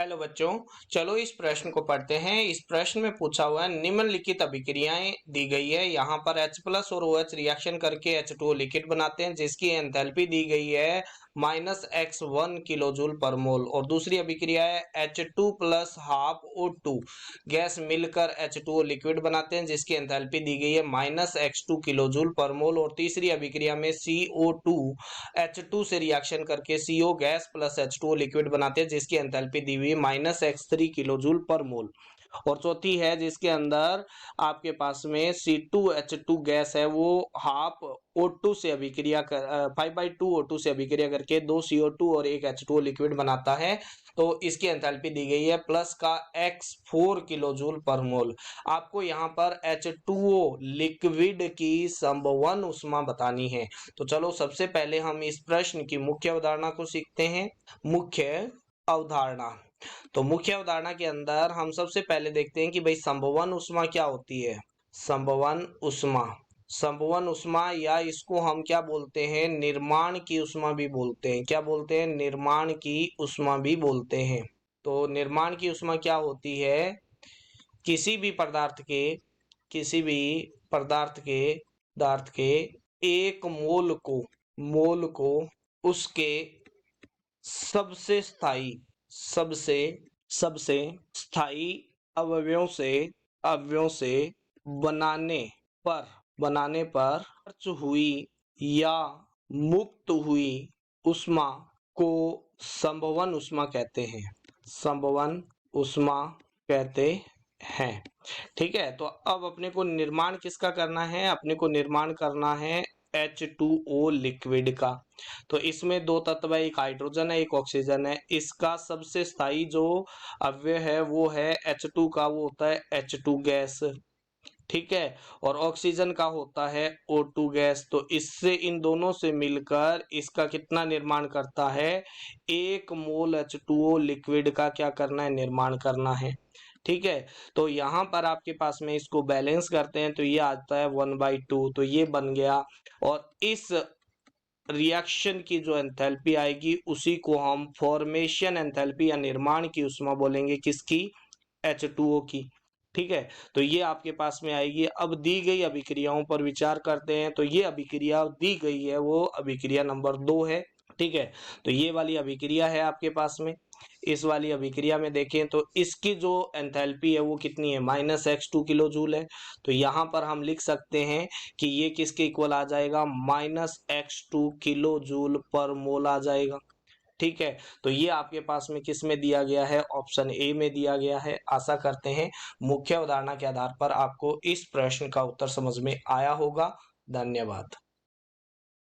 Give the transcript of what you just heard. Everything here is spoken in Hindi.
हेलो बच्चों, चलो इस प्रश्न को पढ़ते हैं। इस प्रश्न में पूछा हुआ है निम्नलिखित अभिक्रियाएं दी गई है। यहाँ पर H प्लस और OH रिएक्शन करके H2O लिक्विड बनाते हैं जिसकी एंथैल्पी दी गई है -x1 किलो जूल पर मोल। और दूसरी अभिक्रिया है H2 plus half O2 gas मिलकर H2O लिक्विड बनाते हैं जिसकी एंथैल्पी दी गई है -x2 किलो जूल पर मोल। और तीसरी अभिक्रिया में CO2 H2 से रिएक्शन करके CO gas plus H2O liquid बनाते हैं जिसकी एंथैल्पी दी हुई -x3 किलो जूल पर मोल। और चौथी है जिसके अंदर आपके पास में C2H2 गैस है, वो हाफ O2 से अभिक्रिया कर 5/2 O2 से अभिक्रिया करके 2 CO2 और 1 H2O लिक्विड बनाता है। तो इसकी एंथैल्पी दी गई है प्लस का x4 किलो जूल पर मोल। आपको यहाँ पर H2O लिक्विड की संभवन उष्मा बतानी है। तो चलो सबसे पहले हम इस प्रश्न की मुख्य अवधारणा को सीखते हैं। मुख्य अवधारणा, तो मुख्य अवधारणा के अंदर हम सबसे पहले देखते हैं कि भाई संभवन उष्मा क्या होती है। संभवन उष्मा, संभवन उष्मा या इसको हम क्या बोलते हैं, निर्माण की उष्मा भी बोलते हैं। क्या बोलते हैं? निर्माण की उष्मा भी बोलते हैं। तो निर्माण की उष्मा क्या होती है? किसी भी पदार्थ के एक मोल को उसके सबसे स्थायी अवयवों से बनाने पर खर्च हुई या मुक्त हुई उष्मा को संभवन उष्मा कहते हैं। संभवन उष्मा कहते हैं। ठीक है, तो अब अपने को निर्माण किसका करना है? अपने को निर्माण करना है H2O लिक्विड का। तो इसमें दो तत्व है, एक हाइड्रोजन है एक ऑक्सीजन है। इसका सबसे स्थायी जो अवयव है वो है H2 का, वो होता है H2 गैस। ठीक है, और ऑक्सीजन का होता है O2 गैस। तो इससे इन दोनों से मिलकर इसका कितना निर्माण करता है? 1 मोल H2O लिक्विड का क्या करना है? निर्माण करना है। ठीक है, तो यहाँ पर आपके पास में इसको बैलेंस करते हैं तो ये आता है 1/2, तो ये बन गया। और इस रिएक्शन की जो एंथैल्पी आएगी उसी को हम फॉर्मेशन एंथैल्पी या निर्माण की उष्मा बोलेंगे। किसकी? H2O की। ठीक है, तो ये आपके पास में आएगी। अब दी गई अभिक्रियाओं पर विचार करते हैं। तो ये अभिक्रिया दी गई है वो अभिक्रिया नंबर 2 है। ठीक है, तो ये वाली अभिक्रिया है आपके पास में। इस वाली अभिक्रिया में देखें तो इसकी जो एंथैल्पी है वो कितनी है? -x2 किलो जूल है। तो यहाँ पर हम लिख सकते हैं कि ये किसके इक्वल आ जाएगा? -x2 किलो जूल पर मोल आ जाएगा। ठीक है, तो ये आपके पास में किस में दिया गया है? ऑप्शन ए में दिया गया है। आशा करते हैं मुख्य अवधारणा के आधार पर आपको इस प्रश्न का उत्तर समझ में आया होगा। धन्यवाद।